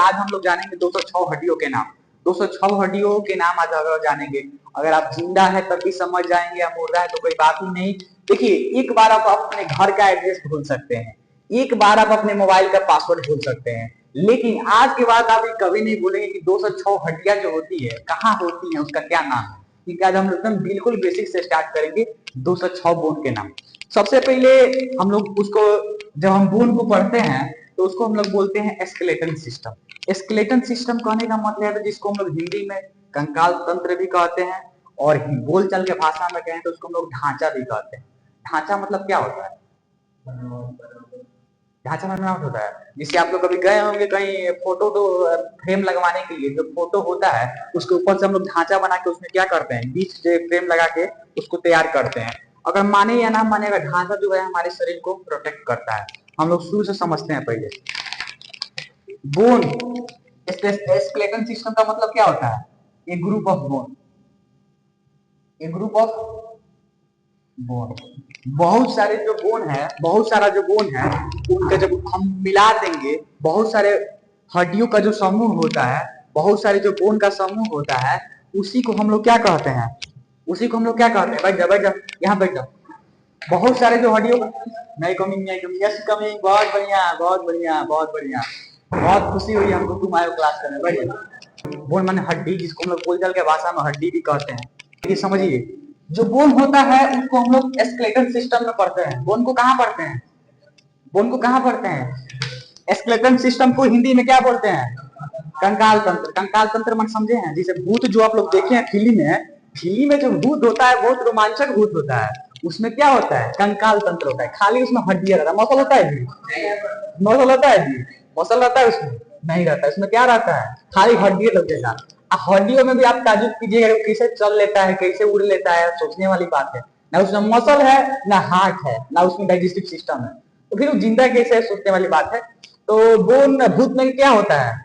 आज हम लोग जानेंगे 206 हड्डियों के नाम। 206 हड्डियों के नाम आज अगर जानेंगे। अगर आप जिंदा है तब भी समझ जाएंगे, या मुर्दा है तो कोई बात ही नहीं। देखिए, एक बार आप अपने घर का एड्रेस भूल सकते हैं, एक बार आप अपने मोबाइल का पासवर्ड भूल सकते हैं, लेकिन आज के बाद आप कभी नहीं भूलेंगे कि 206 हड्डियां जो होती है कहाँ होती है, उसका क्या नाम है। क्योंकि आज हम एकदम बिल्कुल बेसिक से स्टार्ट करेंगे 206 बोन के नाम। सबसे पहले हम लोग उसको, जब हम बोन को पढ़ते हैं तो उसको हम लोग बोलते हैं स्केलेटन सिस्टम। स्केलेटन सिस्टम कहने का मतलब है जिसको हम लोग हिंदी में कंकाल तंत्र भी कहते हैं, और बोलचाल के भाषा में कहें तो उसको हम लोग ढांचा भी कहते हैं। ढांचा मतलब क्या होता है? ढांचा बनावट होता है। जिससे आप लोग कभी गए होंगे कहीं फोटो तो फ्रेम लगवाने के लिए, जो फोटो होता है उसके ऊपर से हम लोग ढांचा बना के उसमें क्या करते हैं, बीच से फ्रेम लगा के उसको तैयार करते हैं। अगर माने या ना माने, अगर ढांचा जो है हमारे शरीर को प्रोटेक्ट करता है। हम लोग शुरू से समझते हैं पहले। बोन, स्केलेटन सिस्टम का मतलब क्या होता है? A group of bone, a group of bone. बहुत सारे जो बोन है, बहुत सारा जो बोन है, उनका जब हम मिला देंगे, बहुत सारे हड्डियों का जो समूह होता है, बहुत सारे जो बोन का समूह होता है, उसी को हम लोग क्या कहते हैं? उसी को हम लोग क्या कहते हैं? बैठ जाओ बैठ जाओ, यहाँ बैठ जाओ। बहुत सारे जो हड्डियों, नहीं कमिंग नहीं कमिंग, यस कमिंग, बहुत बढ़िया बहुत बढ़िया बहुत बढ़िया। बहुत खुशी हुई हमको तुम आए क्लास करने, बैठ जाओ। बोन माने हड्डी, जिसको हम लोग बोलचाल के भाषा में हड्डी भी कहते हैं। ये समझिए, जो बोन होता है उसको हम लोग स्केलेटन सिस्टम में पढ़ते हैं। बोन को कहाँ पढ़ते हैं? बोन को कहाँ पढ़ते हैं? स्केलेटन सिस्टम को हिंदी में क्या बोलते हैं? कंकाल तंत्र। कंकाल तंत्र मन समझे हैं? जैसे भूत जो आप लोग देखे हैं फिल्म में, फिल्म में जो भूत होता है बहुत रोमांचक भूत होता है। उसमें क्या होता है? कंकाल तंत्र होता है। खाली उसमें हड्डियां रहता है। मसल होता है जी? मसल होता है जी? मसल रहता है उसमें? नहीं रहता है। उसमें क्या रहता है? खाली हड्डियां लगेगा। हड्डियों में भी आप ताजुब कीजिएगा कैसे चल लेता है, कैसे उड़ लेता है, सोचने वाली बात है। ना उसमें मसल है, ना हार्ट है, ना उसमें डाइजेस्टिव सिस्टम है, तो फिर वो जिंदा कैसे है, सोचने वाली बात है। तो बोन भूत में क्या होता है?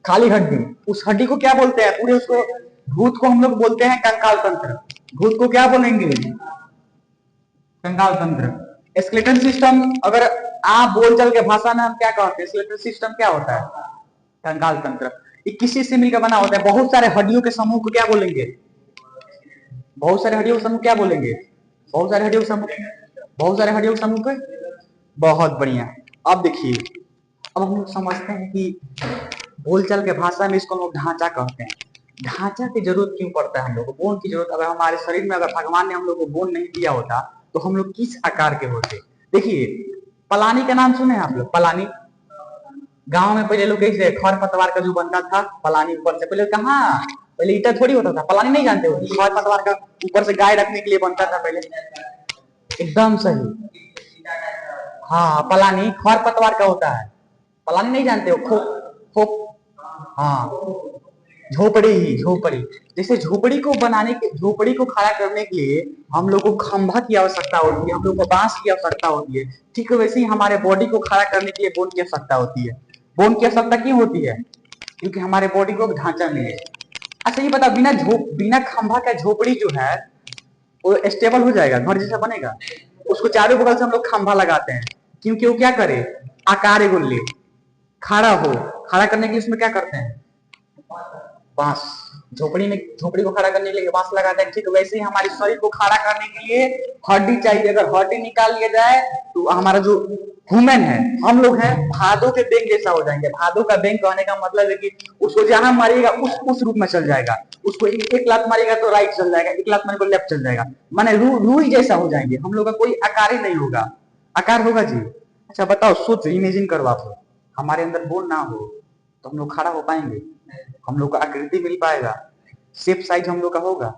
खाली हड्डी। उस हड्डी को क्या बोलते हैं? पूरे उसको, भूत को हम लोग बोलते हैं कंकाल तंत्र। भूत को क्या बोलेंगे? कंकाल तंत्र। स्केलेटन सिस्टम, अगर आप बोलचाल के भाषा में हम क्या कहते हैं, स्केलेटन सिस्टम क्या होता है? कंकाल तंत्र। ये किसी से मिलकर बना होता है। बहुत सारे हड्डियों के समूह को क्या बोलेंगे? बहुत सारे हड्डियों के समूह क्या बोलेंगे? बहुत सारे हड्डियों के समूह, बहुत सारे हड्डियों के समूह को। बहुत बढ़िया। अब देखिए, अब हम लोग समझते हैं कि बोलचाल के भाषा में इसको हम लोग ढांचा कहते हैं। ढांचा की जरूरत क्यों पड़ता है हम लोग को? बोन की जरूरत, अगर हमारे शरीर में अगर भगवान ने हम लोग को बोन नहीं दिया होता तो हम लोग किस आकार के होते? देखिए, पलानी का नाम सुने हैं आप लोग? पलानी, गांव में पहले लोग कैसे खर पतवार का जो बनता था पलानी, ऊपर से पहले कहाँ, पहले ईटा थोड़ी होता था। पलानी नहीं जानते हो? खर पतवार का ऊपर से गाय रखने के लिए बनता था पहले। एकदम सही, हाँ पलानी खर पतवार का होता है। पलानी नहीं जानते हो? खो खो, हाँ झोपड़ी ही, झोपड़ी। जैसे झोपड़ी को बनाने के, झोपड़ी को खड़ा करने के लिए हम लोग को खंभा की आवश्यकता होती है, हम लोग को बांस की आवश्यकता होती है। ठीक है, वैसे ही हमारे बॉडी को खड़ा करने के लिए बोन की आवश्यकता होती है। बोन की आवश्यकता क्यों होती है? क्योंकि हमारे बॉडी को ढांचा मिले। अच्छा ये बता, बिना खंभा का झोपड़ी जो है वो स्टेबल हो जाएगा, घर जैसा बनेगा? उसको चारों बगल से हम लोग खंभा लगाते हैं, क्योंकि वो क्या करे, आकार एगो ले, खड़ा हो। खड़ा करने के लिए उसमें क्या करते हैं? बांस। झोपड़ी में, झोपड़ी को खड़ा करने के लिए बांस लगाते हैं। ठीक वैसे ही हमारे शरीर को खड़ा करने के लिए हड्डी चाहिए। अगर हड्डी निकाल लिया जाए तो हमारा जो ह्यूमन है, हम लोग हैं, भादों के बैंक जैसा हो जाएंगे। भादों का बैंक कहने का मतलब है कि उसको जहां मारिएगा उस रूप में चल जाएगा। उसको एक लात मारेगा तो राइट चल जाएगा, एक लात मारेगा तो लेफ्ट चल जाएगा। माने रूई जैसा हो जाएंगे। हम लोग का कोई आकार ही नहीं होगा। आकार होगा जी? अच्छा बताओ, सोचो, इमेजिन करो आप, हमारे अंदर बोन ना हो तो हम लोग खड़ा हो पाएंगे? हम लोग को आकृति मिल पाएगा? शेप साइज हम लोग का होगा?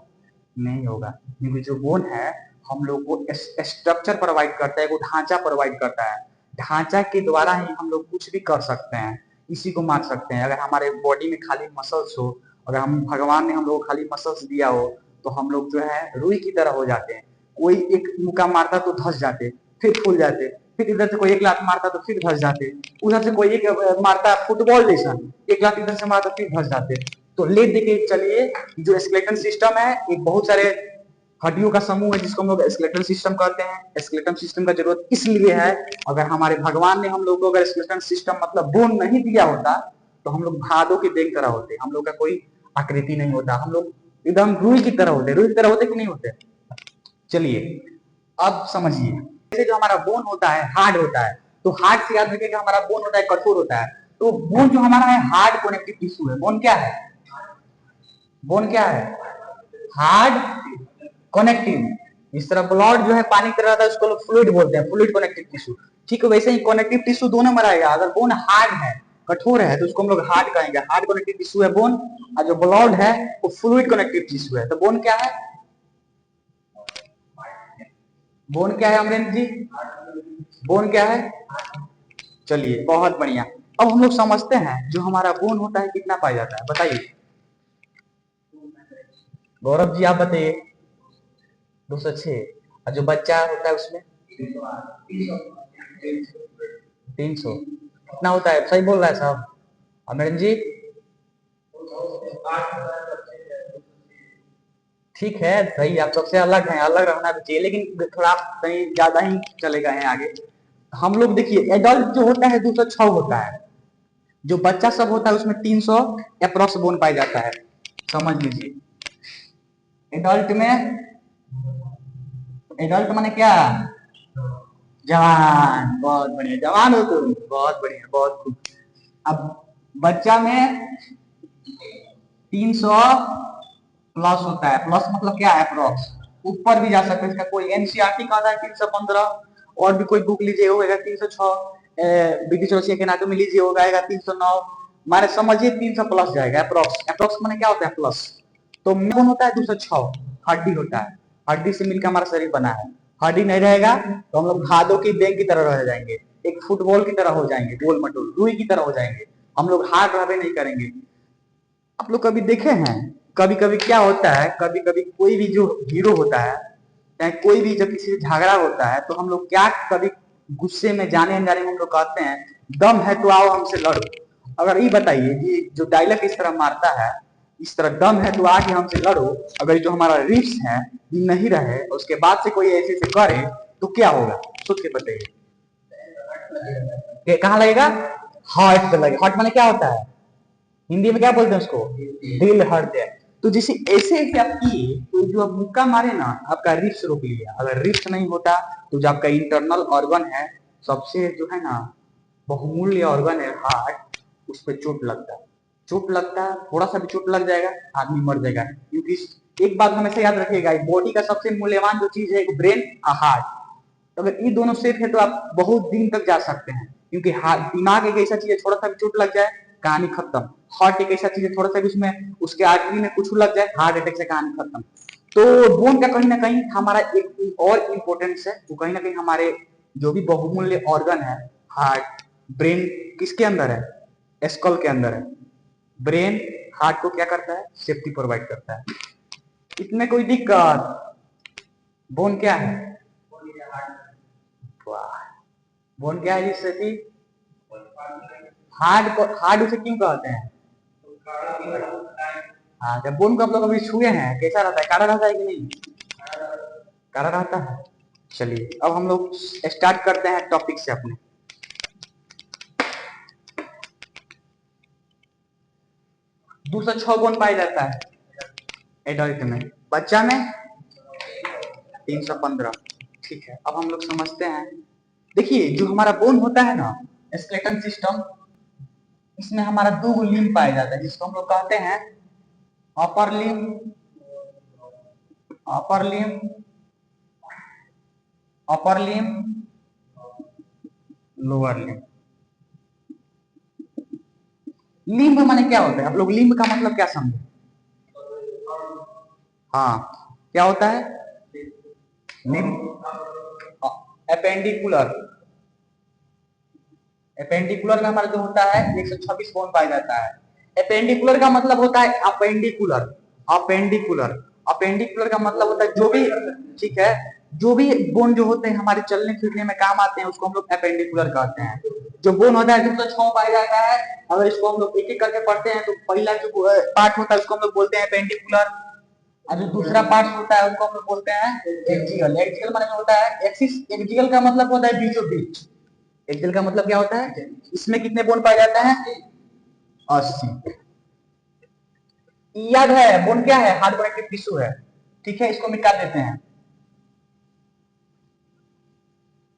नहीं होगा। क्योंकि जो बोन है हम लोग को स्ट्रक्चर प्रोवाइड करता है, वो ढांचा प्रोवाइड करता है। ढांचा के द्वारा ही हम लोग कुछ भी कर सकते हैं, इसी को मार सकते हैं। अगर हमारे बॉडी में खाली मसल्स हो, अगर हम, भगवान ने हम लोग को खाली मसल्स दिया हो, तो हम लोग जो है रुई की तरह हो जाते हैं। कोई एक मुक्का मारता तो धस जाते, फिर फूल जाते, फिर इधर से कोई एक लात मारता तो फिर धस जाते, उधर से कोई एक मारता फुटबॉल जैसा, एक लात इधर से मारता फिर धस जाते। तो ले देके चलिए, जो स्केलेटन सिस्टम है, एक बहुत सारे हड्डियों का समूह है जिसको हम लोग स्केलेटल सिस्टम कहते हैं। स्केलेटल सिस्टम का जरूरत इसलिए है, अगर हमारे भगवान ने हम लोग को अगर स्केलेटल सिस्टम मतलब बोन नहीं दिया होता तो हम लोग भादों की देख तरह होते, हम लोग का कोई आकृति नहीं होता, हम लोग एकदम रुई की तरह होते। रुई की तरह होते कि नहीं होते? चलिए अब समझिए, जैसे जो हमारा बोन होता है हार्ड होता है, तो हार्ड से याद रखिएगा हमारा बोन होता है कठोर होता है। तो बोन जो हमारा है हार्ड कनेक्टिव टिश्यू है। बोन क्या है? बोन क्या है? Hard connective. इस तरह ब्लड जो है पानी की तरह रहता है उसको लोग फ्लूइड बोलते हैं, फ्लूइड कनेक्टिव टिश्यू। ठीक है, वैसे ही कनेक्टिव टिश्यू दोनों में रहेगा। अगर बोन हार्ड है कठोर है तो उसको हम लोग हार्ड कहेंगे, हार्ड कनेक्टिव टिश्यू है बोन। और जो ब्लड है वो फ्लूइड कनेक्टिव टिश्यू है। तो बोन क्या है? बोन क्या है अमरेंद्र जी? बोन क्या है? चलिए बहुत बढ़िया। अब हम लोग समझते हैं जो हमारा बोन होता है कितना पाया जाता है, बताइए गौरव जी, आप बताइए। 206। और जो बच्चा होता है उसमें 300। कितना होता है? सही बोल रहा है साहब अमरेंद्र जी? ठीक है, सही, आप सबसे अलग हैं, अलग रहना भी चाहिए, लेकिन थोड़ा कहीं ज्यादा ही चले गए हैं आगे। हम लोग देखिए एडल्ट जो होता है 206 होता है, जो बच्चा सब होता है उसमें 300 अप्रोक्स बोन पाया जाता है। समझ लीजिए एडल्ट में, एडल्ट माने क्या? जवान। बहुत बढ़िया, जवान हो तुम, बहुत बढ़िया, बहुत खूब। अब बच्चा में 300 प्लस होता है। प्लस मतलब क्या है? अप्रोक्स। ऊपर भी जा सकते हैं, इसका कोई एनसीईआरटी का है 315, और भी कोई बुक लीजिए होगा 306, ब्रिटिश रशिया के नाटो में लीजिए होगा 309। माने समझिए 300 प्लस जाएगा अप्रोक्स। अप्रोक्स माने क्या होता है? प्लस। तो कौन होता है? 206 हड्डी होता है। हड्डी से मिलकर हमारा शरीर बना है। हड्डी नहीं रहेगा तो हम लोग भादों की बेग की तरह रह जाएंगे, एक फुटबॉल की तरह हो जाएंगे, गोल मटोल रुई की तरह हो जाएंगे। हम लोग हार्ड रहबे नहीं करेंगे। आप लोग कभी देखे हैं कभी कभी क्या होता है, कभी कभी कोई भी जो हीरो होता है, चाहे कोई भी जब किसी से झगड़ा होता है तो हम लोग क्या कभी गुस्से में जाने अनजाने में हम लोग कहते हैं दम है तो आओ हमसे लड़ो। अगर ये बताइए कि जो डायलॉग इस तरह मारता है, इस तरह दम है तो आके हमसे लड़ो, अगर जो हमारा रिप्स है नहीं रहे उसके बाद से कोई ऐसे से करे तो क्या होगा? सोच के बताइए कहाँ लगेगा? हार्ट पे लगेगा। हार्ट माने क्या होता है? हिंदी में क्या बोलते हैं उसको? दिल हृदय। तो जैसे ऐसे ऐसे आप किए तो जो आप मुक्का मारे ना आपका रिप्स रोक लिया। अगर रिप्स नहीं होता तो जो आपका इंटरनल ऑर्गन है, सबसे जो है ना बहुमूल्य ऑर्गन है हार्ट, उस पर चोट लगता है। चोट लगता है, थोड़ा सा भी चोट लग जाएगा आदमी मर जाएगा। क्योंकि एक बात हमेशा याद रखिएगा, बॉडी का सबसे मूल्यवान जो चीज है एक ब्रेन और हार्ट। तो अगर ये दोनों सेफ है तो आप बहुत दिन तक जा सकते हैं। क्योंकि दिमाग एक ऐसा चीज है, थोड़ा सा भी चोट लग जाए कहानी खत्म। हार्ट एक ऐसा चीज है, थोड़ा सा भी उसमें उसके आर्टरी में कुछ लग जाए हार्ट अटैक से कहानी खत्म। तो बोन का कहीं ना कहीं हमारा एक और इम्पोर्टेंस है, वो कहीं ना कहीं हमारे जो भी बहुमूल्य ऑर्गन है हार्ट ब्रेन किसके अंदर है? स्कल के अंदर है। ब्रेन हार्ट को क्या करता है? सेफ्टी प्रोवाइड करता है। इसमें कोई दिक्कत? बोन क्या है? वाह, बोन क्या है जिससे कि हार्ड को हार्ड उसे क्यों कहते हैं? हाँ, जब बोन को आप लोग अभी छुए हैं कैसा रहता है? काड़ा रहता है कि नहीं? काड़ा रहता है। चलिए अब हम लोग स्टार्ट करते हैं टॉपिक से अपने। 206 बोन पाया जाता है एडल्ट में, बच्चा में 315। ठीक है, अब हम लोग समझते हैं। देखिए जो हमारा बोन होता है ना स्केलेटल सिस्टम, इसमें हमारा दो लिम्ब पाया जाता है जिसको हम लोग कहते हैं upper limb, upper limb, upper limb, lower limb. Limb माने क्या होता है? आप लोग लिम्ब का मतलब क्या समझे? हाँ, क्या होता है लिम्ब? एपेंडिकुलर। एपेंडिकुलर में हमारा जो होता है 126 बोन पाया जाता है। एपेंडिकुलर का मतलब होता है अपेंडिकुलर। अपेंडिकुलर, अपेंडिकुलर का मतलब होता है जो भी, ठीक है, जो भी बोन जो होते हैं हमारे चलने फिरने में काम आते हैं उसको हम लोग एपेंडिकुलर कहते हैं। जो बोन होता है 206 पाया जाता है, अगर इसको हम लोग एक एक करके पढ़ते हैं तो पहला जो पार्ट होता है उसको हम लोग बोलते हैं एपेंडिकुलर। और जो दूसरा पार्ट होता है उसको हम लोग बोलते हैं एक्सियल। एक्सियल माने जो होता है एक्सिस, एक्सियल का मतलब होता है बीचों बीच। एक्सियल का मतलब क्या होता है? इसमें कितने बोन पाए जाते हैं? 80। याद है बोन क्या है? हार्ड कनेक्टिव टिश्यू है। ठीक है, इसको मिटा देते हैं।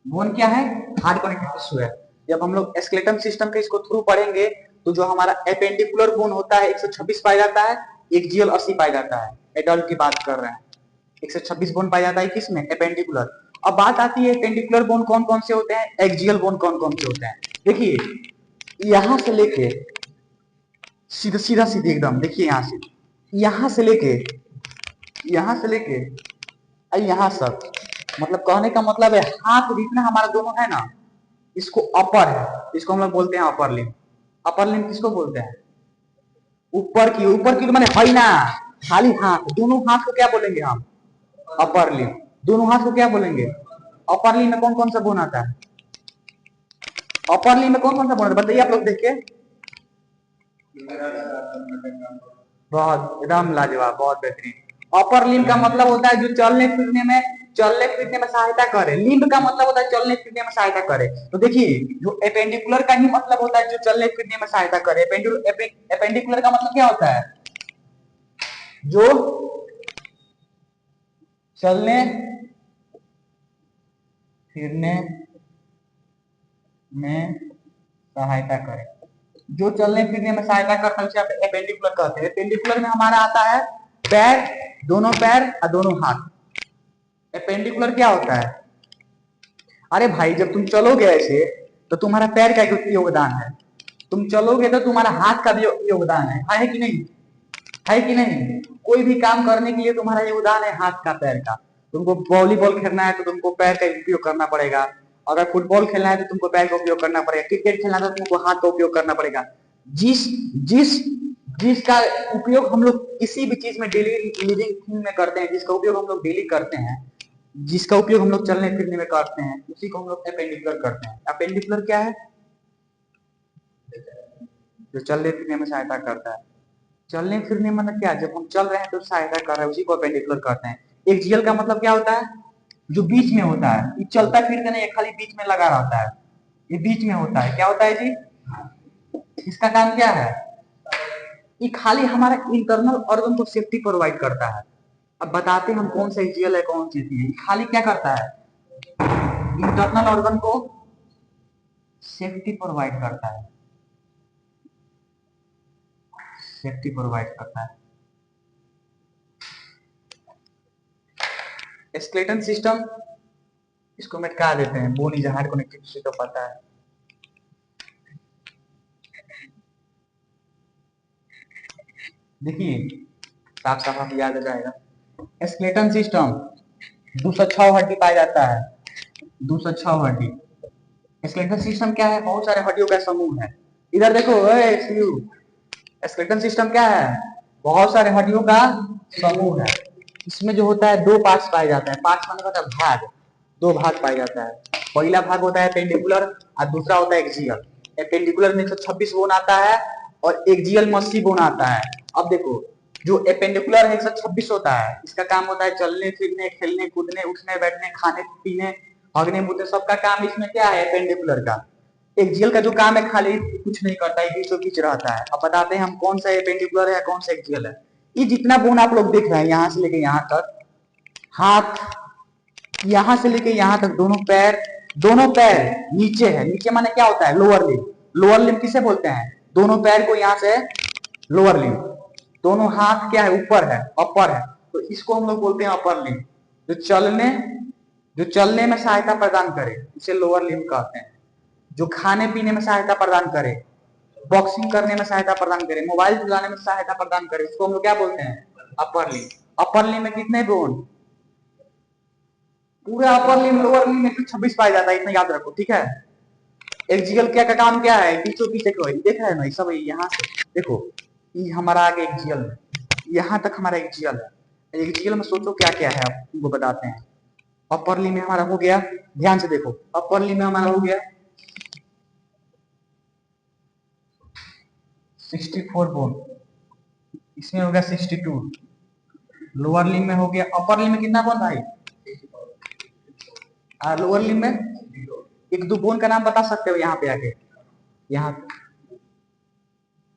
बोन क्या है? हार्ड कनेक्टिव टिश्यू है। जब हम लोग स्केलेटन सिस्टम के इसको थ्रू पढ़ेंगे तो जो हमारा एपेंडिकुलर बोन होता है 126 पाया जाता है, एक्सियल 80 पाया जाता है। एडल्ट की बात कर रहे हैं। 126 बोन पाया जाता है किसमें? एपेंडिकुलर। अब बात आती है एपेंडिकुलर बोन कौन कौन से होते हैं, एक्सियल बोन कौन कौन से होते हैं। देखिए यहां से लेके सीधा सीधा सीधे एकदम, देखिए यहां से लेके यहां तक, मतलब कहने का मतलब है हाथ जितना हमारा दोनों है ना, इसको अपर है, इसको हम लोग बोलते हैं अपर लिम्ब। अपर लिम्ब किसको बोलते हैं? ऊपर की तो मैंने है ना, खाली हाथ, दोनों हाथ को क्या बोलेंगे हम? Upper limb. दोनों हाथ को क्या बोलेंगे? अपर लिम्ब में कौन कौन सा बोन आता है? अपर लिम्ब में कौन कौन सा बोन आता है बताइए आप लोग देख के। बहुत एकदम लाजवाब, बहुत बेहतरीन। अपर लिम्ब का मतलब होता है जो चलने फिरने में सहायता करे। लिम्ब का मतलब होता है चलने फिरने में सहायता करे। तो देखिए जो एपेंडिकुलर का ही मतलब होता है जो चलने फिरने में सहायता करे। एपेंडिकुलर का मतलब क्या होता है? जो चलने फिरने में सहायता करे। जो चलने फिरने में सहायता करता है उसे आप एपेंडिकुलर कहते हैं। एपेंडिकुलर में हमारा आता है पैर, दोनों पैर और दोनों हाथ। एपेंडिकुलर क्या होता है? अरे भाई जब तुम चलोगे ऐसे तो तुम्हारा पैर का योगदान है, तुम चलोगे तो तुम्हारा हाथ का भी योगदान है कि नहीं? है कि नहीं? कोई भी काम करने के लिए तुम्हारा योगदान है हाथ का, पैर का। तुमको वॉलीबॉल खेलना है तो तुमको पैर का उपयोग करना पड़ेगा। अगर फुटबॉल खेलना है तो तुमको पैर का उपयोग करना पड़ेगा। क्रिकेट खेलना है तो तुमको हाथ का उपयोग करना पड़ेगा। जिस जिस जिसका उपयोग हम लोग किसी भी चीज में डेली लिविंग थिंग में करते हैं, जिसका उपयोग हम लोग डेली करते हैं, जिसका उपयोग हम लोग चलने फिरने में करते हैं, उसी को हम लोग एपेंडिकुलर करते हैं। एपेंडिकुलर क्या है? जो चलने फिरने में सहायता करता है। चलने फिरने मतलब क्या? जब हम चल रहे हैं तो सहायता कर रहे हैं, उसी को एपेंडिकुलर कहते हैं। एक्सियल का मतलब क्या होता है? जो बीच में होता है, ये चलता फिरता नहीं, खाली बीच में लगा रहता है, ये बीच में होता है। क्या होता है जी? इसका काम क्या है? ये खाली हमारा इंटरनल ऑर्गन को सेफ्टी प्रोवाइड करता है। अब बताते हैं हम कौन सा एक्सियल है कौन सी है। खाली क्या करता है? इंटरनल ऑर्गन को सेफ्टी प्रोवाइड करता है, सेफ्टी प्रोवाइड करता है। स्केलेटन सिस्टम, इसको मिटा देते हैं। Bone is hard connective tissue तो पता है। देखिए साफ साफ आप याद आ जाएगा। स्केलेटन सिस्टम 206 हड्डी पाया जाता है, 206 हड्डी। स्केलेटन सिस्टम क्या है? बहुत सारे हड्डियों का समूह है। इधर देखो स्केलेटन सिस्टम क्या है? बहुत सारे हड्डियों का समूह है। इसमें जो होता है दो पार्ट्स पाए जाते हैं। पार्ट्स माने होता है भाग, दो भाग पाया जाता है। पहला भाग होता है एपेंडिकुलर और दूसरा होता है एक्सियल। एपेंडिकुलर में 126 बोन आता है और एक्सियल में 80 बोन आता है। अब देखो जो एपेंडिकुलर है 126 होता है, इसका काम होता है चलने फिरने, खेलने कूदने, उठने बैठने, खाने पीने, भागने मुदने, सबका काम इसमें क्या है? एपेंडिकुलर का। एक्सियल का जो काम है खाली कुछ नहीं करता है, बीचों बीच रहता है। अब बताते हैं हम कौन सा एपेंडिकुलर है कौन सा एक्सियल है। ये जितना बोन आप लोग देख रहे हैं यहां से लेके यहां तक, हाथ यहां से लेके यहां तक, दोनों पैर नीचे है। नीचे माने क्या होता है? Lower limb. लोअर लिम्ब किसे बोलते हैं? दोनों पैर को यहां से लोअर लिम्ब। दोनों हाथ क्या है? ऊपर है, अपर है, तो इसको हम लोग बोलते हैं अपर लिम्ब। जो चलने जो चलने में सहायता प्रदान करे उसे लोअर लिम्ब कहते हैं। जो खाने पीने में सहायता प्रदान करे, बॉक्सिंग करने में सहायता प्रदान करे, मोबाइल चलाने में सहायता प्रदान करे, उसको हम लोग क्या बोलते हैं? Upper limb. अपर लिम्ब में कितने बोन? पूरा अपर लिम्ब लोअर लिम्ब में 26 पाया जाता है, इतना याद रखो, ठीक है। एक्सियल क्या का काम क्या है? बीचों बीच देखो, देख रहे हैं ना सब, यहाँ से देखो, ये हमारा आगे एक्सियल है, यहाँ तक हमारा एक्सियल है। एक्सियल में सोचो क्या क्या है, आप तुमको बताते हैं। अपर लिम्ब में हमारा हो गया, ध्यान से देखो, अपर लिम्ब में हमारा हो गया 64 बोन, इसमें हो गया 62, लोअर लिम्ब में हो गया। अपर लिम्ब में कितना बोन भाई? लोअर लिम्ब में एक दो बोन का नाम बता सकते हो यहाँ पे आके? यहाँ,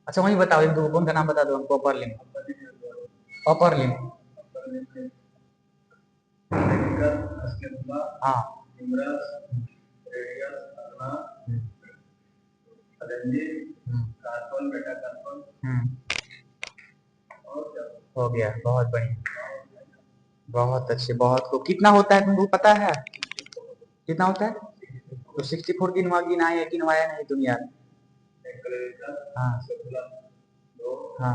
अच्छा वही बताओ, एक दो बोन का नाम बता दो हमको। अपर लिम्ब, अपर लिम्ब, हाँ, हो गया, बहुत बढ़िया, बहुत अच्छे, बहुत खूब। कितना होता है तुमको पता है? कितना होता है? तो 64 गिनवाया गिनवाया नहीं तुम यार। हाँ हाँ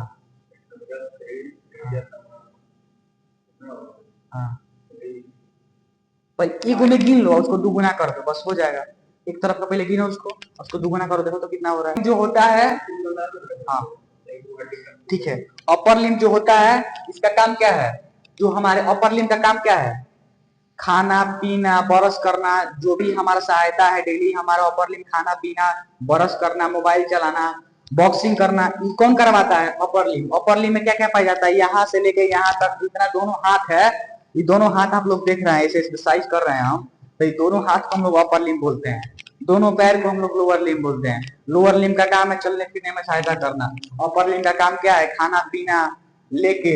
हाँ, पर एक में गिन लो, उसको दुगुना कर दो, बस हो जाएगा। एक तरफ का पहले गिनो, उसको दुगुना करो, देखो तो कितना हो रहा है। जो होता है, हाँ ठीक है, अपर लिम्ब जो होता है इसका काम क्या है? जो हमारे अपर लिम्ब का काम क्या है? खाना पीना, ब्रश करना, जो भी हमारा सहायता है डेली, हमारा अपर लिम्ब खाना पीना, ब्रश करना, मोबाइल चलाना, बॉक्सिंग करना, ये कौन करवाता है? Upper limb. अपर लिम्ब में क्या क्या पाया जाता है? यहाँ से लेके यहाँ तक जितना दोनों हाथ है, ये दोनों हाथ आप लोग देख रहे हैं, ऐसे एक्सरसाइज कर रहे हैं हम, तो ये दोनों हाथ को हम लोग अपर लिम्ब बोलते हैं। दोनों पैर को हम लोग लोअर लिम्ब बोलते हैं। लोअर लिम्ब का काम है चलने फिरने में सहायता करना। अपर लिम्ब का काम क्या है? खाना पीना लेके,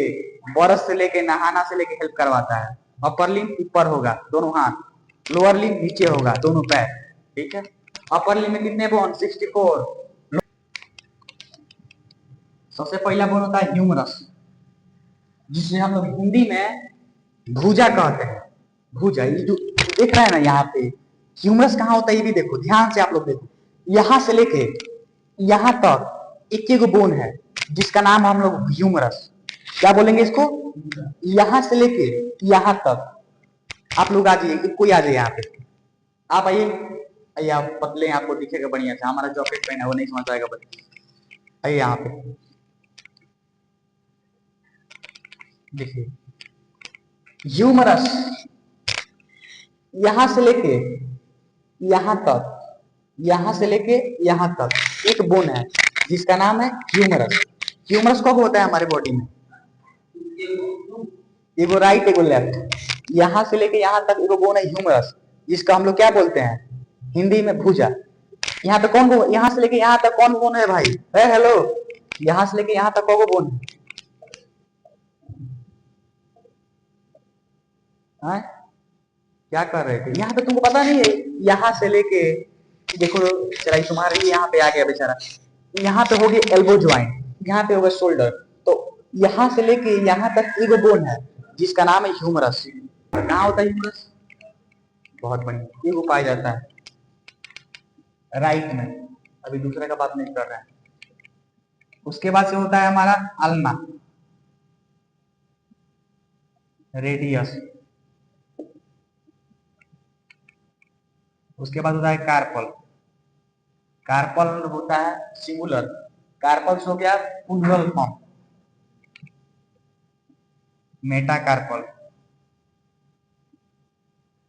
ब्रश से लेके, नहाना से लेके हेल्प करवाता है। अपर लिम्ब ऊपर होगा दोनों हाथ, लोअर लिम्ब नीचे होगा दोनों पैर, ठीक है। अपर लिम्ब में कितने बोन? 64। सबसे पहला बोन होता है ह्यूमरस, जिसे हम लोग हिंदी में भुजा कहते हैं। भुजा, ये जो देख रहे हैं ना यहाँ पे, ह्यूमरस कहाँ होता है ये भी देखो, ध्यान से आप लोग देखो। यहाँ से लेके यहाँ तक एक एक बोन है, जिसका नाम हम लोग ह्यूमरस, क्या बोलेंगे इसको? यहाँ से लेके यहाँ तक। आप लोग आ जाइए, कोई आ जाइए यहाँ पे, आप आइए, आइए आप पतले, आपको दिखेगा बढ़िया से, हमारा जॉकेट पहना वो नहीं समझ आएगा, बस आइए यहाँ पे देखिए। ह्यूमरस यहां से लेके यहां तक, यहां से लेके यहां तक एक बोन है, जिसका नाम है ह्यूमरस। ह्यूमरस कब होता है हमारे बॉडी में? एगो राइट एगो लेफ्ट, यहां से लेके यहां तक एगो बोन है ह्यूमरस, जिसका हम लोग क्या बोलते हैं हिंदी में? भुजा। यहाँ पे कौन बोन? यहाँ से लेके यहाँ तक कौन बोन है भाई? है हेलो, यहाँ से लेके यहाँ तक कौन बोन है? क्या कर रहे थे यहाँ पे? तुमको पता नहीं है? यहाँ से लेके देखो, चला तुम्हारे लिए यहाँ पे आ गया बेचारा, यहाँ पे हो गया एल्बो ज्वाइंट, यहाँ पे होगा शोल्डर, तो यहाँ से लेके यहाँ तक एगो बोन है, जिसका नाम है ह्यूमरस। कहाँ होता है ह्यूमरस? बहुत बढ़िया, एगो पाया जाता है राइट में। अभी दूसरे का बात नहीं कर रहे हैं। उसके बाद से होता है हमारा अल्ना, रेडियस। उसके बाद होता है कार्पल। कार्पल होता है सिंगुलर, कार्पल्स हो गया plural form. Metacarpal,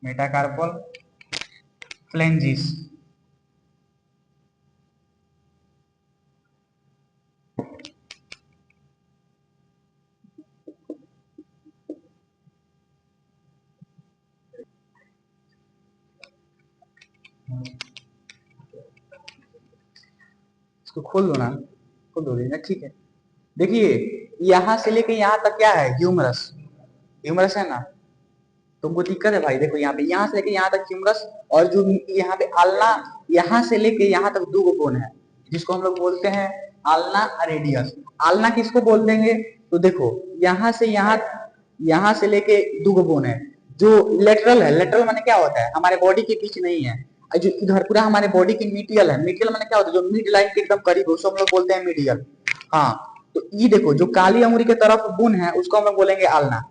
metacarpal, phalanges. इसको खोल दो ना, खोल दो ना, ठीक है। देखिए यहां से लेके यहाँ तक क्या है? ह्यूमरस, ह्यूमरस है ना। तुमको दिक्कत है भाई, देखो यहाँ पे, यहाँ से लेके यहाँ तक ह्यूमरस, और जो यहाँ पे आल्ना, यहाँ से लेके यहाँ तक दो बोन है, जिसको हम लोग बोलते हैं आल्ना रेडियस। आल्ना किसको बोल देंगे? तो देखो यहाँ से यहाँ से लेके दो बोन है, जो लेटरल है। लेटरल माने क्या होता है? हमारे बॉडी के बीच नहीं है, जो इधर पूरा हमारे बॉडी की मीडियल है। मीडियल माने क्या होता है? जो मिड लाइन के एकदम करीब, उसको हम लोग बोलते हैं मीडियल। हाँ, तो ये देखो जो काली अंगुरी के तरफ बोन है, उसको हम लोग बोलेंगे आल्ना।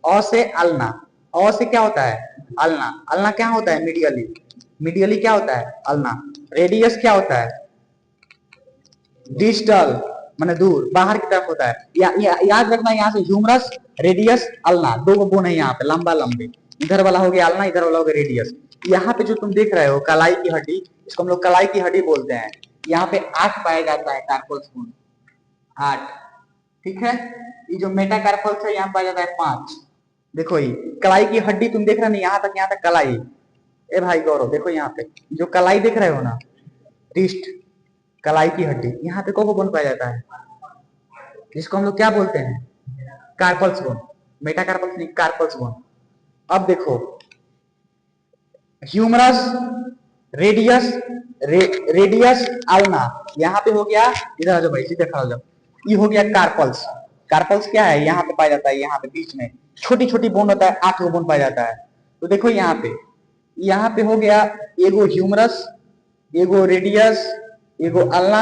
अ से अल्ना, अ से क्या होता है? अल्ना। अल्ना क्या होता है? मीडियली। मीडियली क्या होता है? अल्ना। रेडियस क्या होता है? डिस्टल माने दूर, बाहर की तरफ होता है। याद रखना, यहाँ से ह्यूमरस, रेडियस, अल्ना, दो बोन है यहाँ पे लंबा लंबे। इधर वाला हो गया अल्ना, इधर वाला हो गया रेडियस। यहाँ पे जो तुम देख रहे हो कलाई की हड्डी, इसको हम लोग कलाई की हड्डी बोलते हैं। यहाँ पे 8 पाया जाता है कार्पल्स बोन, 8, ठीक है। ये जो मेटाकार्पल्स है यहाँ पाया जाता है 5। देखो ये कलाई की हड्डी तुम देख रहे नहीं, यहाँ तक कलाई। ए भाई गौरव देखो यहाँ पे जो कलाई देख रहे हो ना, रिस्ट, कलाई की हड्डी, यहाँ पे को बोन पाया जाता है, जिसको हम लोग क्या बोलते हैं, कार्पल्स बोन। मेटाकार्पल्स नहीं, कार्पल्स बोन। अब देखो ह्यूमरस, रेडियस, रेडियस आल्ना, यहाँ पे हो गया, इधर आ जाओ भाई, सीधे खड़ा हो जाओ, ये हो गया कार्पल्स। कार्पल्स क्या है, यहाँ पे पाया जाता है, यहाँ पे बीच में छोटी छोटी बोन होता है, 8 बोन पाया जाता है। तो देखो यहाँ पे हो गया एगो ह्यूमरस, एगो रेडियस, एगो अल्ना,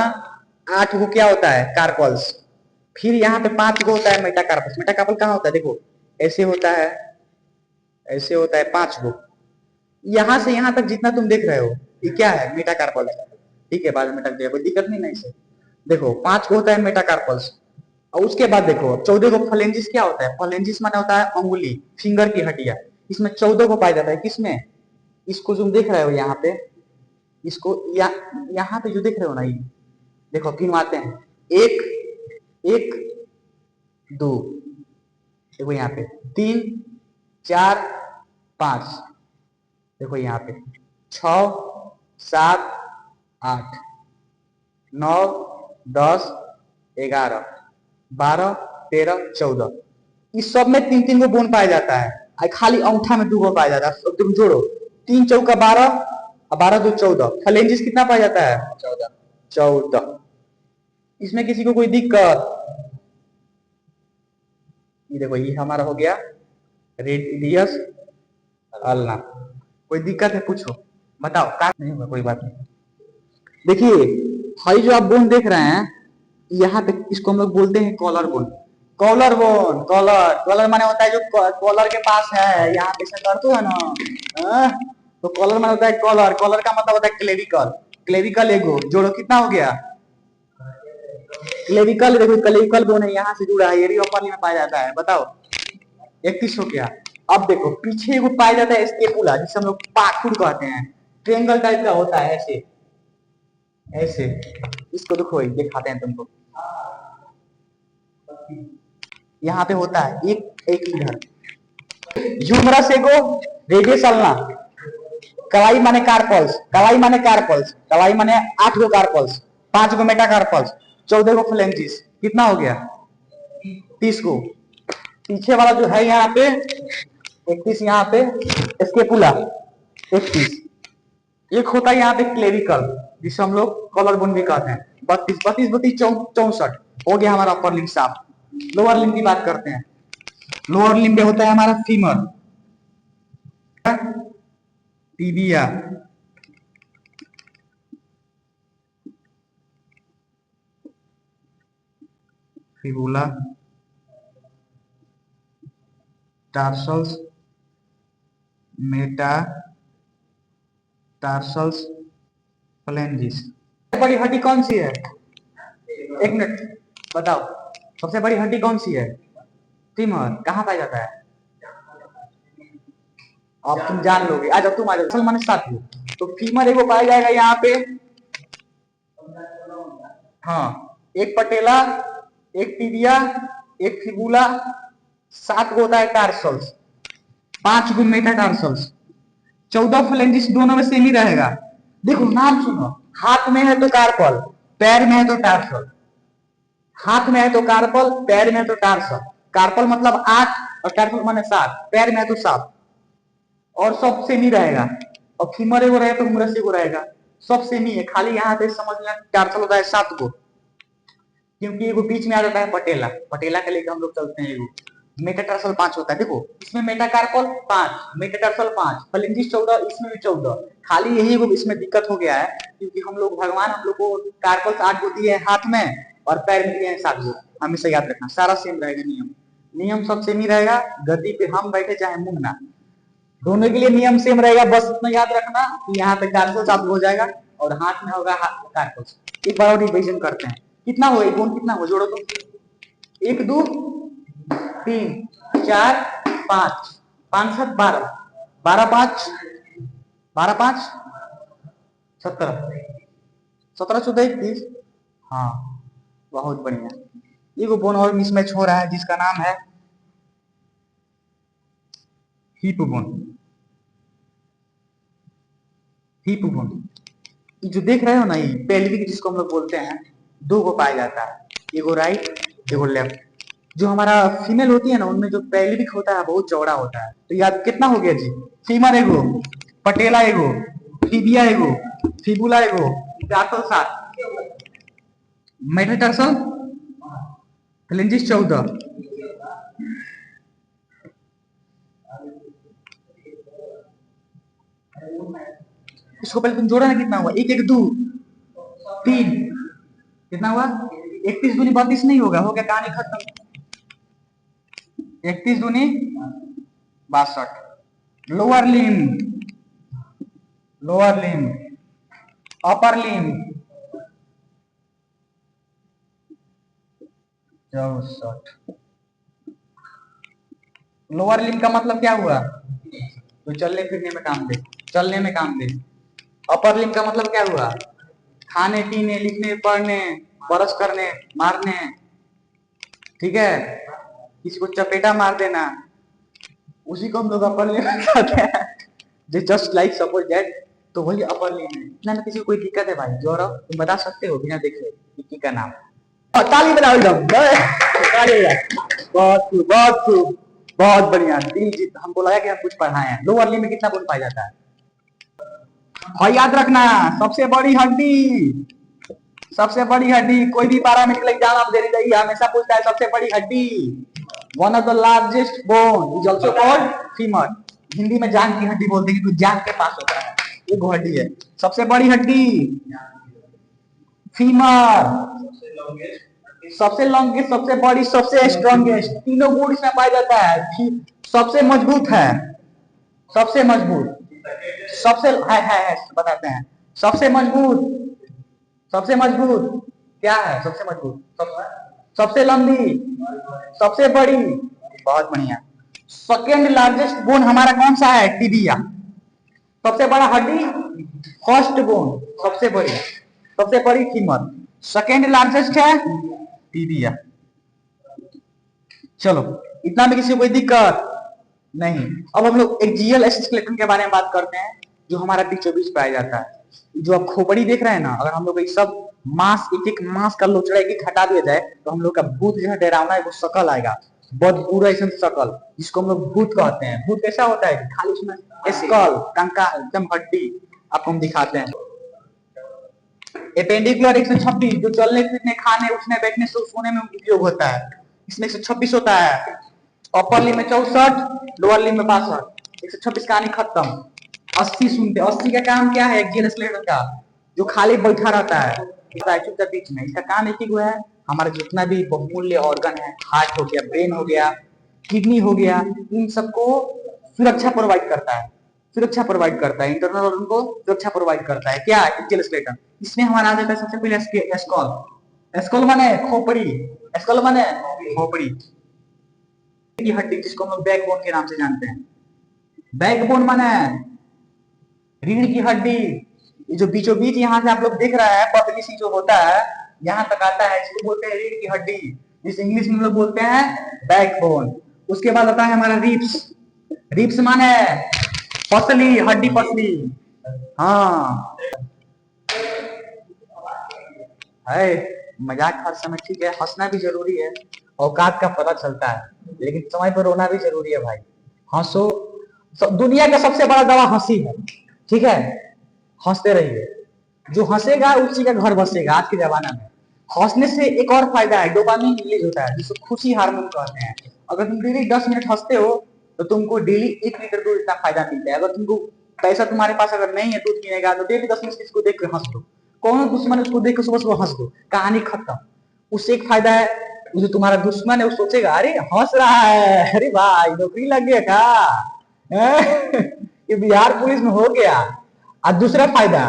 8 गो क्या होता है, कार्पल्स। फिर यहाँ पे 5 गो होता है मेटाकार्पल्स। मेटाकार्पल कहाँ होता है, देखो ऐसे होता है, ऐसे होता है 5 गो। यहां से यहां तक जितना तुम देख रहे हो ये क्या है, मेटाकार्पल। ठीक है, बाद में टक दिया, कोई दिक्कत नहीं इसे। देखो 5 को होता है मेटाकार्पल्स, और उसके बाद देखो 14 को फ्लेंजिस। क्या होता है फ्लेंजिस, माने होता है अंगुली, फिंगर की हड्डियां। इसमें 14 को पाया जाता है, किसमें, इसको जो देख रहे हो यहाँ पे, इसको यहाँ पे जो देख रहे हो ना, ये देखो गिनवाते हैं, 1 1 2, देखो यहाँ पे 3 4 5, देखो यहाँ पे 6 7 8 9 10 11 12 13 14, इस सब में 3 गो बोन पाया जाता है। खाली अंगूठा में 2 गो पाया जाता है। तुम जोड़ो 3 चौका 12 और 12 2 14, फ्लेंजिस कितना पाया जाता है, 14। इसमें किसी को कोई दिक्कत, ये देखो ये हमारा हो गया रेडियस अल्ना। कोई दिक्कत है पूछो, बताओ। का नहीं होगा, कोई बात नहीं। देखिए भाई जो आप बोन देख रहे हैं यहाँ पे, इसको हम लोग बोलते हैं collar bone. Collar bone, collar, collar माने होता है जो कॉलर के पास है, यहाँ पे से करते है ना, तो कॉलर माने होता है कॉलर। कॉलर का मतलब होता है क्लेविकल। क्लेविकल एगो जोड़ो, कितना हो गया, क्लेविकल। देखो क्लेविकल बोन है, यहाँ से जुड़ा है, एरिया अपर में पाया जाता है। बताओ 31 हो गया। अब देखो पीछे एगो पाया जाता है स्केपुला, जिसे हम लोग पाखुड़ कहते हैं, ट्रेंगल टाइप का होता है, ऐसे ऐसे। इसको देखो दिखाते हैं तुमको, यहाँ पे होता है एक एक इधर, ह्यूमरस एगो, रेडियस अल्ना, कलाई माने कार्पल्स, कलाई माने कार्पल्स, कलाई माने 8 गो कार्पल्स, 5 गो मेटाकार्पल्स, 14 गो फ्लेंजिस, कितना हो गया, 30 गो। पीछे वाला जो है यहाँ पे 31, यहाँ पे स्केपुला 31। एक होता है यहाँ पे क्लेविकल, जिसे हम लोग कॉलर बोन भी कहते हैं, 32 32 32 64 हो गया हमारा अपर लिम्ब साफ। लोअर लिम्ब की बात करते हैं। लोअर लिम्ब में होता है हमारा femur, tibia, fibula, tarsals, metatarsals, phalanges. सबसे बड़ी हड्डी कौन सी है, एक मिनट बताओ, सबसे बड़ी हड्डी कौन सी है, फीमर। कहाँ पाया जाता है, अब तुम जान लोगे, आ जाओ तुम, आ जाओ माने साथ में। तो फीमर एगो पाया जाएगा यहाँ पे, हाँ, एक पटेला, एक टिबिया, एक फिबुला, 7 गो होता है टार्सल्स, 5 गो मेटाटार्सल्स, 14 फ्लेंजिस, दोनों में सेम ही रहेगा। देखो नाम सुनो, हाथ में है तो कार्पल, पैर में है तो टार्सल। हाथ में है तो कार्पल, पैर में है तो टार्सल। कार्पल मतलब 8 और टार्सल माने 7, पैर में है तो 7, और सब सेम ही रहेगा। और फीमर एगो रहेगा तो हुमरस एगो रहेगा, सब सेम ही है। खाली यहाँ पे समझ लेना टार्सल होता है 7 गो, क्योंकि एगो बीच में आ जाता है पटेला, पटेला के लेकर हम लोग चलते हैं। एगो मेटाटार्सल 5 होता है, देखो इसमें मेटाकार्पल 5, मेटाटार्सल 5, फ्लेंजिस 14, इसमें भी 14। खाली यही एगो इसमें दिक्कत हो गया है, क्योंकि हम लोग भगवान हम लोग को कार्पल्स 8 गो दिए हैं हाथ में, और पैर में दिए हैं 7 गो। हमेशा याद रखना, सारा सेम रहेगा, नियम नियम सब सेम ही रहेगा। गद्दी पे हम बैठे चाहे मुंगना, दोनों के लिए नियम सेम रहेगा। बस इतना याद रखना कि यहाँ पे कार्पल्स आप हो जाएगा, और हाथ में होगा कार्पल्स। एक बार और रिवीजन करते हैं, कितना हो, एक बोन कितना हो, जोड़ो तो, 1 2 3 4 5, 5 7 12, 12 5 12 5 17, 17 14 31, हाँ बहुत बढ़िया। एगो बोन और मिसमैच हो रहा है जिसका नाम है हिप बोन। हिप बोन जो देख रहे हो ना, ये पेल्विक जिसको हम लोग बोलते हैं, दो को पाया जाता है, एगो राइट एगो लेफ्ट। जो हमारा फीमेल होती है ना, उनमें जो पेल्विक होता है बहुत चौड़ा होता है। तो याद कितना हो गया जी? फीमर एगो, पटेला एगो, टिबिया एगो, फिबुला एगो, टार्सल 7, मेटाटार्सल फ्लेंजिस 14। इसको पहले तुम जोड़ा ना, कितना हुआ? एक एक दो तीन, कितना हुआ? 31 दूनी 32 नहीं होगा, हो गया, कहानी खत्म। 31 दूनी 62। लोअर लिम, लोअर लिम, अपर लिम 64। लोअर लिम का मतलब क्या हुआ? तो चलने फिरने में काम दे, चलने में काम दे। अपर लिम का मतलब क्या हुआ? खाने पीने, लिखने पढ़ने, ब्रश करने, मारने, ठीक है, किसी को चपेटा मार देना, उसी को हम लोग अपर लिम कहते हैं। जस्ट लाइक सपोज दैट, तो वही अपर लिम है। इतना में किसी को कोई दिक्कत है भाई? जो तुम बता सकते हो बिना देखे विक्की का नाम? ताली बजाओ एकदम, ताली बजाओ। बहुत खूब, बहुत खूब, बहुत बढ़िया, दिल जीत। हमको लगा कि हम कुछ पढ़ाए हैं। लोअर लिम में कितना बोल पाया जाता है? और याद रखना, सबसे बड़ी हड्डी, सबसे बड़ी हड्डी, कोई भी पैरामेडिकल एग्जाम आप देने जाइए हमेशा पूछता है सबसे बड़ी हड्डी। One of the largest bone is also called femur. Hindi में जांग की हड्डी बोलते हैं क्योंकि जांग के पास होता है, वो हड्डी है। सबसे बड़ी हड्डी फीमर, सबसे लॉन्गेस्ट, सबसे बड़ी, सबसे स्ट्रॉन्गेस्ट, तीनों गुण इसमें पाया जाता है। सबसे मजबूत है, सबसे मजबूत, सबसे है बताते हैं। सबसे मजबूत, सबसे मजबूत क्या है? सबसे मजबूत, सबसे लंबी, सबसे बड़ी, बहुत बढ़िया। सेकेंड लार्जेस्ट बोन हमारा कौन सा है? टिबिया। सबसे बड़ा हड्डी फर्स्ट बोन, सबसे बड़ी, सबसे बड़ी फीमर। सेकेंड लार्जेस्ट है टिबिया। चलो, इतना में किसी को कोई दिक्कत नहीं। अब हम लोग एक जीएल स्केलेटन के बारे में बात करते हैं, जो हमारा बीचों बीच पाया जाता है। जो आप खोपड़ी देख रहे हैं ना, अगर हम लोग सब मांस, एक एक मांस का लोचड़ा एक एक हटा दिया जाए तो हम लोग का भूत जो है डरावना है, वो शकल आएगा, बहुत बुरा ऐसा शकल, जिसको हम लोग भूत कहते हैं। भूत कैसा होता है? खाली उसमें स्कल, कंकाल, एकदम हड्डी। आपको हम दिखाते हैं। एपेंडिकुलर 126, जो चलने फिरने, खाने, उठने, बैठने, सोने में उपयोग होता है, इसमें 126 होता है। अपर लिम में 64, लोअर लिम में 62। 126 कहानी खत्म। 80 सुनते, 80 का काम क्या है? एक्सियल स्केलेटन का, जो खाली बैठा रहता है चुपचाप बीच में। इसका काम एक ही है, हमारा जितना भी बहुमूल्य ऑर्गन है, हार्ट हो गया, ब्रेन हो गया, किडनी हो गया, इन सबको सुरक्षा प्रोवाइड करता है, सुरक्षा प्रोवाइड करता है, इंटरनल ऑर्गन को सुरक्षा प्रोवाइड करता है। क्या? Axial skeleton. इसमें हमारा आ जाता है सबसे पहले स्कल। स्कल माने खोपड़ी, स्कल माने खोपड़ी की हड्डी, जिसको हम लोग बैकबोन के नाम से जानते हैं। बैकबोन माने रीढ़ की हड्डी, जो बीचों बीच यहाँ से आप लोग देख रहा है, पतली सी जो होता है, यहाँ तक आता है, इसको बोलते हैं रीढ़ की हड्डी, जिस इंग्लिश में लोग बोलते हैं बैकबोन। उसके बाद आता है हमारा रिब्स। रिब्स माने पसली हड्डी, पसली। हाँ है, मजाक हर समय ठीक है, हंसना भी जरूरी है, औकात का पता चलता है, लेकिन समय पर रोना भी जरूरी है भाई। हंसो, दुनिया का सबसे बड़ा दवा हंसी है, ठीक है? हंसते रहिए, जो हंसेगा उसी का घर बसेगा। आज के जमाना में हंसने से एक और फायदा है, डोपामिन रिलीज होता है, जिसको खुशी हार्मोन कहते हैं। अगर तुम डेली 10 मिनट हंसते हो तो तुमको डेली 1 लीटर दूध इतना फायदा मिलता है। अगर तुमको पैसा तुम्हारे पास अगर नहीं है दूध पीने का, तो डेली 10 मिनट किसी को देख के हंस दो, कौन दुश्मन है उसको देख के सुबह सुबह हंस दो, कहानी खत्म। उससे एक फायदा है, जो तुम्हारा दुश्मन है वो सोचेगा अरे हंस रहा है, अरे भाई नौकरी लग गया का, ये बिहार पुलिस में हो गया। और दूसरा फायदा,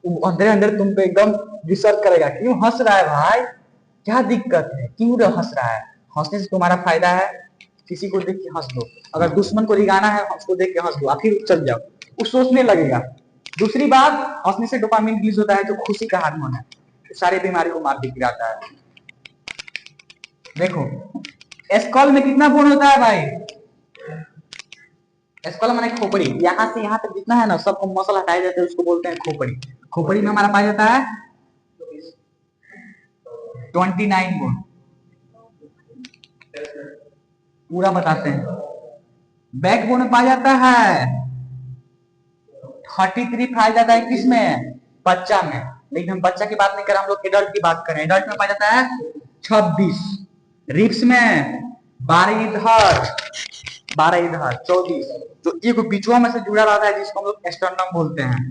वो अंदर अंदर तुम पे एकदम रिसर्च करेगा, क्यों हंस रहा है भाई, क्या दिक्कत है, क्यों हंस रहा है। हंसने से तुम्हारा फायदा है, किसी को देख के हंस दो, अगर दुश्मन को रिगाना है उसको देख के हंस दो, आखिर चल जाओ, वो सोचने लगेगा। दूसरी बात, हंसने से डोपामिन रिलीज होता है, जो खुशी का हार्मोन है, तो सारे बीमारी को मार गिराता है। देखो स्कल में कितना बोन होता है भाई? स्कल माने खोपड़ी, यहाँ से यहाँ तक जितना है ना सबको मसल हटाए जाते हैं, उसको बोलते हैं खोपड़ी। खोपड़ी में हमारा पाया जाता है 29 बोन। पूरा बताते हैं। बैक बोन में पाया जाता है 33 पाया जाता है किसमें? बच्चा में। लेकिन हम बच्चा की बात नहीं कर रहे, हम लोग एडल्ट की बात करें। एडल्ट में पाया जाता है 26। रिब्स में 12 इधर 12 इधर 24, जो एक बीचवा में से जुड़ा रहता है जिसको हम लोग एस्टर्नम बोलते हैं।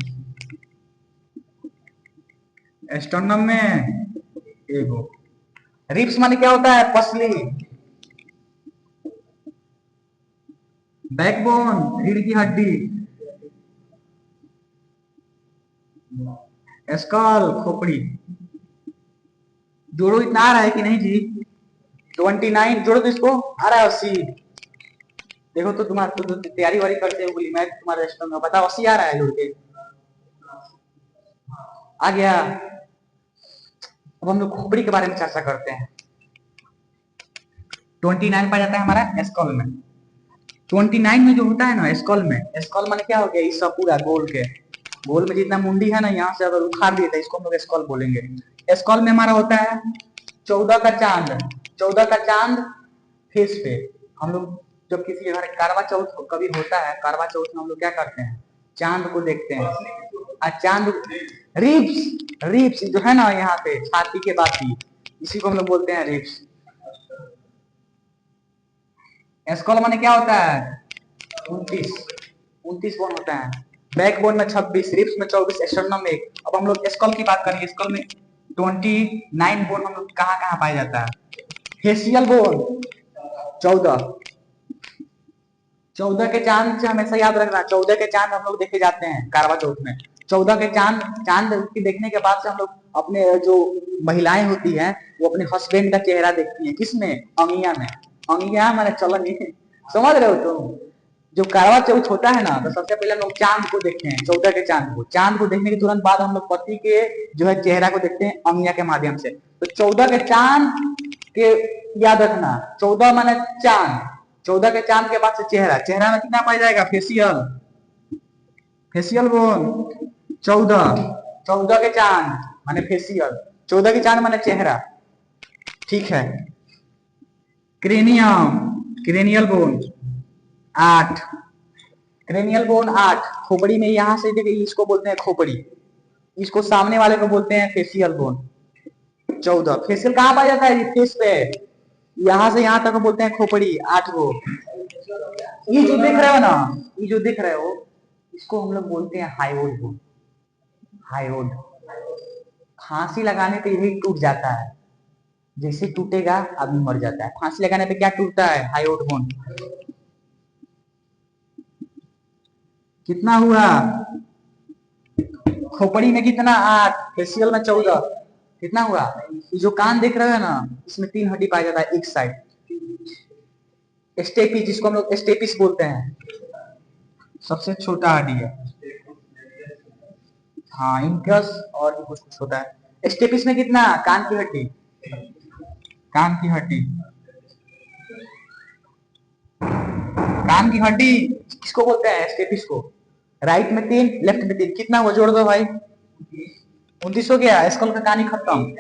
एस्टर्नम में एगो। रिब्स माने क्या होता है? पसली। बैकबोन रीढ़ की हड्डी। स्कल खोपड़ी। जोड़ो, इतना आ रहा है कि नहीं जी? 29 जोड़ो तो इसको आ रहा है 80। देखो तो तुम्हारा तो तैयारी वारी करते हो बोली, मैं तुम्हारा रेस्टोरेंट में बताओ 80 आ रहा है जोड़ के? आ गया। अब हम लोग खोपड़ी के बारे में चर्चा करते हैं। 29 पाया जाता है हमारा स्कल में। 29 में जो होता है ना स्कल में, स्कल माने क्या हो गया? इस सब पूरा गोल के गोल में जितना मुंडी है ना, यहाँ से अगर उखाड़ दिए तो इसको हम लोग स्कल बोलेंगे। स्कल में हमारा होता है 14 का चांद। 14 का चांद फेस पे। हम लोग जब किसी के घर करवा चौथ कभी होता है, करवा चौथ में हम लोग क्या करते हैं? चांद को देखते हैं। और चांद रिब्स, रिब्स जो है ना यहाँ पे छाती के बाती, इसी को हम लोग बोलते हैं रिब्स। स्कल माने क्या होता है? 29। 29 बोन होता है। बैक बोन में 26, रिब्स में 24, स्टर्नम में 1। अब हम लोग स्कल की बात करेंगे। स्कल में 29 बोन हम लोग कहाँ कहाँ पाया जाता है? Facial bone 14। 14 के चांद से हमेशा याद रखना, 14 के चांद हम लोग देखे जाते हैं करवा चौथ में। 14 के चांद चांद की देखने के बाद से हम लोग अपने जो महिलाएं होती हैं वो अपने हस्बैंड का चेहरा देखती हैं। किसमें? अंगिया में। अंगिया माने चलन, समझ रहे हो तुम? जो करवा चौथ होता है ना, तो सबसे पहले हम लोग चांद को देखते हैं। 14 के चांद को, चांद को देखने के तुरंत बाद हम लोग पति के जो है चेहरा को देखते हैं अंगिया के माध्यम से। तो 14 के चांद के याद रखना, 14 माने चांद। 14 के चांद के बाद से चेहरा। चेहरा में कितना पाया जाएगा? फेसियल। Facial bone 14। 14 के चांद माने फेसियल। 14 के चांद माने चेहरा। ठीक है। Cranium, cranial bone 8। Cranial bone 8। खोपड़ी में यहां से देखिए, इसको बोलते हैं खोपड़ी, इसको सामने वाले को बोलते हैं फेसियल बोन। 14। फेसियल कहाँ पाया जाता है? फेस पे। यहां से यहां तक बोलते हैं खोपड़ी। 8 गो। ये जो देख रहे हो ना, ये जो देख रहे हो, इसको हम लोग बोलते हैं हाइओड बोन। हाइओड। फांसी लगाने पे यही टूट जाता है। जैसे टूटेगा आदमी मर जाता है। फांसी लगाने पे क्या टूटता है? हाइओड बोन। कितना हुआ? खोपड़ी में कितना? 8। फेसियल में 14। कितना हुआ? जो कान देख रहे हो ना, इसमें 3 हड्डी पाया जाता है एक साइड। स्टेपिस, जिसको हम लोग स्टेपिस बोलते हैं, सबसे छोटा हड्डी है। हाँ, इंकस और भी कुछ कुछ होता है। स्टेपिस में कितना? कान की हड्डी। कान की हड्डी। कान की हड्डी किसको बोलते हैं? स्टेपिस को। राइट में 3, लेफ्ट में 3। कितना हुआ? जोड़ दो भाई। 29 हो गया। स्कल का कहानी खत्म।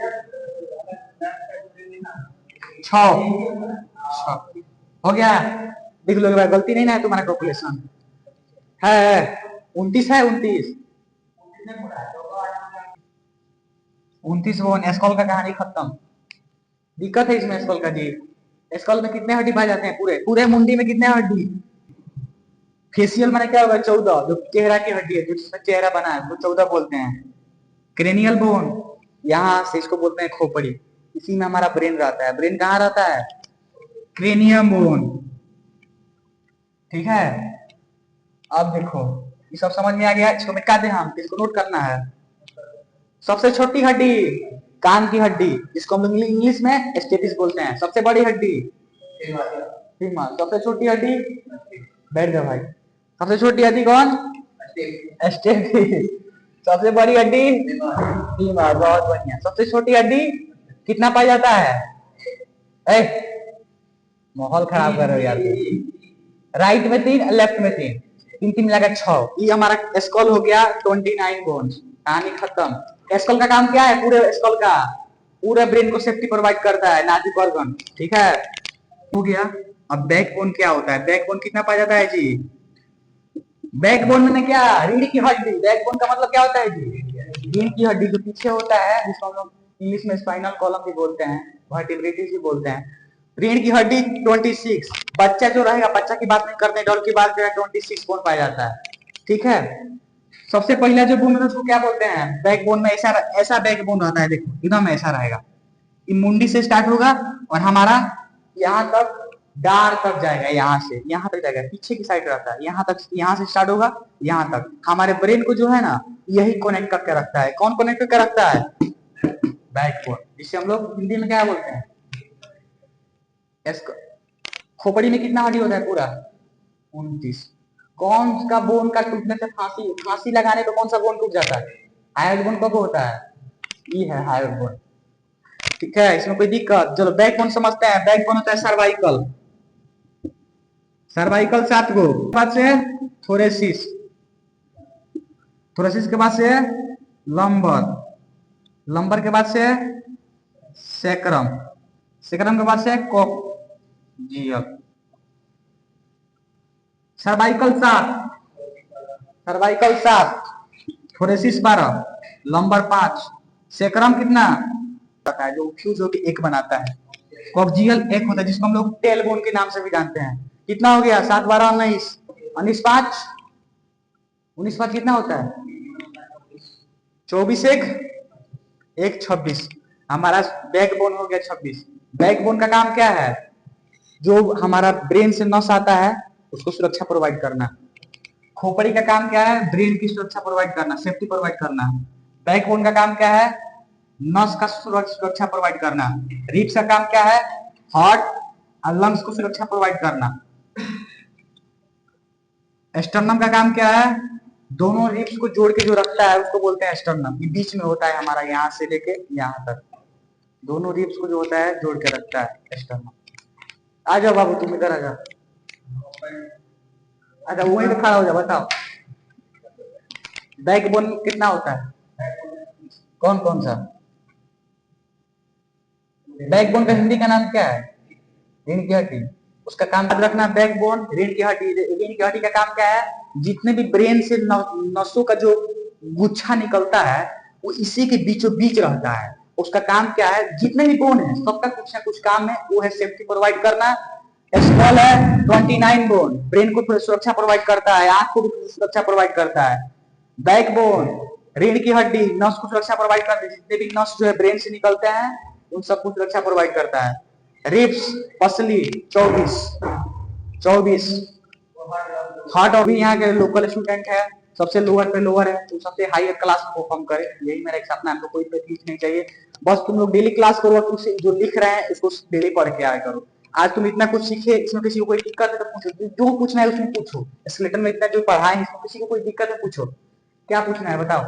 6 हो गया। देख लो भाई, गलती नहीं ना है तुम्हारा कैलकुलेशन? है 29 है 29। 29 वो स्कल का कहानी खत्म। दिक्कत है इसमें स्कल का जी। स्कल में कितने हड्डी पाए जाते हैं? पूरे पूरे मुंडी में कितने हड्डी? फेसियल माने क्या होगा? 14। जो चेहरा की हड्डी है, जिसमें चेहरा बना है, तो 14 बोलते हैं। क्रेनियल बोन, यहाँ से इसको बोलते हैं खोपड़ी। इसी में हमारा ब्रेन रहता है। ब्रेन कहाँ रहता है? Cranium bone. ठीक है। अब देखो, ये सब समझ में आ गया। इसको मिटा दे, हम इसको नोट करना है। सबसे छोटी हड्डी कान की हड्डी, जिसको हम लोग इंग्लिश में स्टेपिस बोलते हैं। सबसे बड़ी हड्डी फीमर। सबसे छोटी हड्डी, बैठ जाओ भाई। सबसे छोटी हड्डी कौन? स्टेपिस। सबसे बड़ी हड्डी फीमर। बहुत बढ़िया। सबसे छोटी हड्डी कितना पाया जाता है? ए, माहौल खराब कर रहे हो यार। राइट में 3, लेफ्ट में 3, 3 मिला के 6। ये हमारा स्कल हो गया 29 बोन्स। कहानी खत्म। स्कल का काम क्या है? पूरे स्कल का पूरे ब्रेन को सेफ्टी प्रोवाइड करता है, नाजुक ऑर्गन। ठीक है, हो गया। अब बैकबोन क्या होता है? बैकबोन कितना पाया जाता है जी? बैकबोन में क्या? रीढ़ की हड्डी। बैकबोन का मतलब क्या होता है जी? रीढ़ की हड्डी जो पीछे होता है, जिसको हम लोग इंग्लिश में स्पाइनल कॉलम भी बोलते हैं, वर्टिब्रेटिस भी बोलते हैं। रीढ़ की हड्डी 26। बच्चा जो रहेगा, बच्चा की बात नहीं करते, डॉल की बात करें, 26 बोन पाया जाता है। ठीक है, सबसे पहला जो बोन है उसको क्या बोलते हैं? बैकबोन में ऐसा ऐसा बैकबोन रहता है, देखो एकदम ऐसा रहेगा। ये मुंडी से स्टार्ट होगा और हमारा यहाँ तक डार तक जाएगा, यहाँ से यहाँ तक जाएगा, पीछे की साइड रहता है, यहाँ तक, यहाँ से स्टार्ट होगा यहाँ तक। हमारे ब्रेन को जो है ना, यही कनेक्ट करके रखता है। कौन कनेक्ट करके रखता है? बैकबोन, जिसे हम लोग हिंदी में क्या बोलते हैं? खोपड़ी में कितना हड्डी होता है पूरा? 29। कौन सा बोन का टूटने से फांसी फांसी लगाने पे कौन सा बोन टूट जाता है? हायोइड बोन कब होता है? ये है हायोइड बोन। ठीक है, इसमें कोई दिक्कत? चलो बैकबोन समझते हैं। बैकबोन होता है सर्वाइकल। सर्वाइकल 7 गो, बाद से थोरेसिस, थोरेसिस के बाद से लंबर, लंबर के बाद से सैक्रम, सैक्रम के बाद से coccygeal. Cervical 7, cervical 7, thoracic 12, lumbar 5, sacrum कितना है जो फ्यूज होकर एक बनाता है, कॉक्जियल एक होता है जिसको हम लोग टेल बोन के नाम से भी जानते हैं। कितना हो गया? 7 12 19, 19 5, 19 5 कितना होता है? 24 1 1 26। हमारा बैकबोन हो गया 26। बैकबोन का काम क्या है? जो हमारा ब्रेन से नस आता है उसको सुरक्षा प्रोवाइड करना। खोपड़ी का काम क्या है? ब्रेन की सुरक्षा प्रोवाइड करना, सेफ्टी प्रोवाइड करना। बैकबोन का काम क्या है? नस का सुरक्षा प्रोवाइड करना। रिब्स का काम क्या है? हार्ट और लंग्स को सुरक्षा प्रोवाइड करना। स्टर्नम का काम क्या है? दोनों रिब्स को जोड़ के जो रखता है उसको बोलते हैं स्टर्नम। ये बीच में होता है हमारा, यहाँ से लेके यहाँ तक दोनों रिब्स को जो होता है जोड़ के रखता है स्टर्नम। आ जाओ बाबू, तुम इधर आ जाओ। अच्छा वहीं पे खड़ा हो जाओ, बताओ बैकबोन कितना होता है? कौन कौन सा? बैकबोन का हिंदी का नाम क्या है? रीढ़ की हड्डी। उसका काम याद रखना, बैकबोन रीढ़ की हड्डी। रीढ़ की हड्डी का काम क्या है? जितने भी ब्रेन से नसों का जो गुच्छा निकलता है वो इसी के बीचों बीच रहता है। उसका काम क्या है? जितने भी बोन है सबका कुछ ना कुछ काम है, वो है सेफ्टी प्रोवाइड करना। स्मॉल है 29 बोन, ब्रेन को सुरक्षा प्रोवाइड करता है, आंख को भी सुरक्षा प्रोवाइड करता है। बैकबोन रीढ़ की हड्डी नस को सुरक्षा प्रोवाइड करती है, जितने भी नस जो है ब्रेन से निकलते हैं उन सबको सुरक्षा प्रोवाइड करता है। रिब्स पसली 24। हार्ट अभी यहाँ के लोकल स्टूडेंट है, सबसे लोअर पे लोअर है, तो सबसे हाईयर क्लास में परफॉर्म करे, यही मेरा एक सपना है। हमको कोई तकलीफ नहीं चाहिए, बस तुम लोग डेली क्लास करो, जो लिख रहे हैं इसको डेली पढ़ के आया करो। आज तुम इतना कुछ सीखे, इसमें किसी को कोई दिक्कत है तो पूछो, जो पूछना है उसमें पूछो। स्केलेटन में इतना जो पढ़ाए इसमें किसी को कोई दिक्कत है पूछो, क्या पूछना है बताओ।